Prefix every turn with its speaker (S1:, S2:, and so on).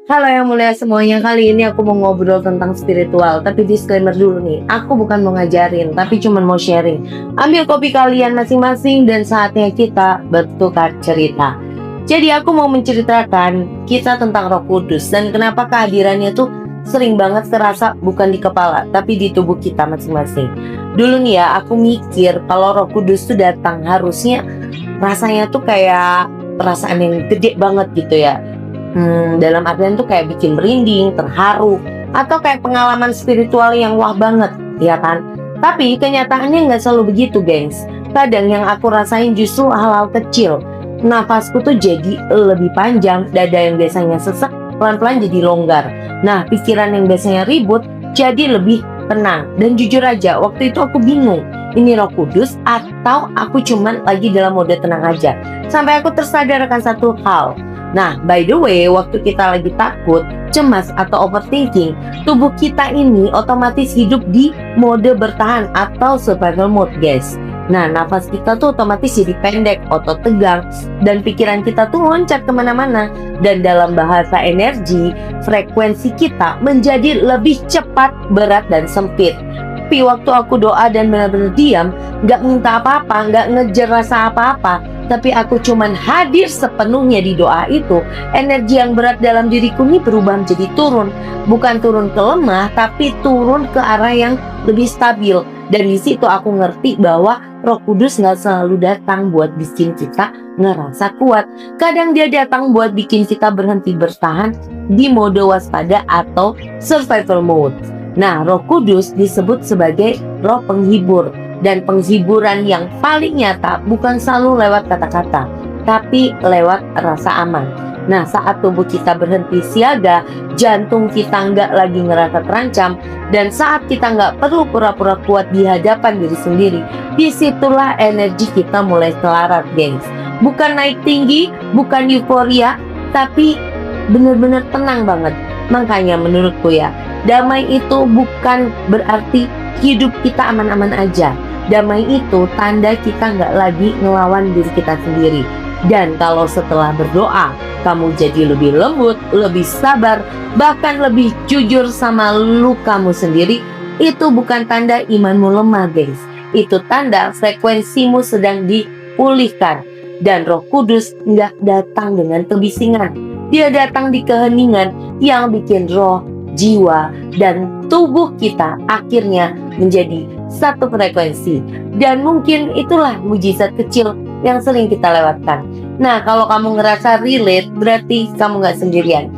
S1: Halo yang mulia semuanya, kali ini aku mau ngobrol tentang spiritual. Tapi disclaimer dulu nih, aku bukan mau ngajarin, tapi cuma mau sharing. Ambil kopi kalian masing-masing dan saatnya kita bertukar cerita. Jadi aku mau menceritakan kita tentang Roh Kudus dan kenapa kehadirannya tuh sering banget terasa bukan di kepala, tapi di tubuh kita masing-masing. Dulu nih ya, aku mikir kalau Roh Kudus tuh datang harusnya rasanya tuh kayak perasaan yang gede banget gitu ya. Dalam artian tuh kayak bikin merinding, terharu, atau kayak pengalaman spiritual yang wah banget, ya kan? Tapi kenyataannya nggak selalu begitu, gengs. Kadang yang aku rasain justru hal-hal kecil. Nafasku tuh jadi lebih panjang, dada yang biasanya sesek, pelan-pelan jadi longgar. Nah, pikiran yang biasanya ribut, jadi lebih tenang. Dan jujur aja, waktu itu aku bingung, ini Roh Kudus atau aku cuman lagi dalam mode tenang aja. Sampai aku tersadarkan satu hal. Nah, by the way, waktu kita lagi takut, cemas, atau overthinking, tubuh kita ini otomatis hidup di mode bertahan atau survival mode, guys. Nah, nafas kita tuh otomatis jadi pendek, otot tegang, dan pikiran kita tuh loncat kemana-mana. Dan dalam bahasa energi, frekuensi kita menjadi lebih cepat, berat, dan sempit. Tapi waktu aku doa dan benar-benar diam, gak minta apa-apa, gak ngejar rasa apa-apa, tapi aku cuman hadir sepenuhnya di doa itu, energi yang berat dalam diriku ini berubah menjadi turun. Bukan turun ke lemah, tapi turun ke arah yang lebih stabil. Dan di situ aku ngerti bahwa Roh Kudus gak selalu datang buat bikin kita ngerasa kuat. Kadang dia datang buat bikin kita berhenti bertahan di mode waspada atau survival mode. Nah, Roh Kudus disebut sebagai roh penghibur. Dan penghiburan yang paling nyata bukan selalu lewat kata-kata, tapi lewat rasa aman. Nah, saat tubuh kita berhenti siaga, jantung kita nggak lagi ngerasa terancam, dan saat kita nggak perlu pura-pura kuat di hadapan diri sendiri, disitulah energi kita mulai selaras, gengs. Bukan naik tinggi, bukan euforia, tapi bener-bener tenang banget. Makanya menurutku ya, damai itu bukan berarti hidup kita aman-aman aja. Damai itu tanda kita nggak lagi ngelawan diri kita sendiri. Dan kalau setelah berdoa, kamu jadi lebih lembut, lebih sabar, bahkan lebih jujur sama kamu sendiri, itu bukan tanda imanmu lemah, guys. Itu tanda frekuensimu sedang dipulihkan. Dan Roh Kudus nggak datang dengan kebisingan. Dia datang di keheningan yang bikin roh, jiwa, dan tubuh kita akhirnya menjadi satu frekuensi. Dan mungkin itulah mujizat kecil yang sering kita lewatkan. Nah, kalau kamu ngerasa relate, berarti kamu gak sendirian.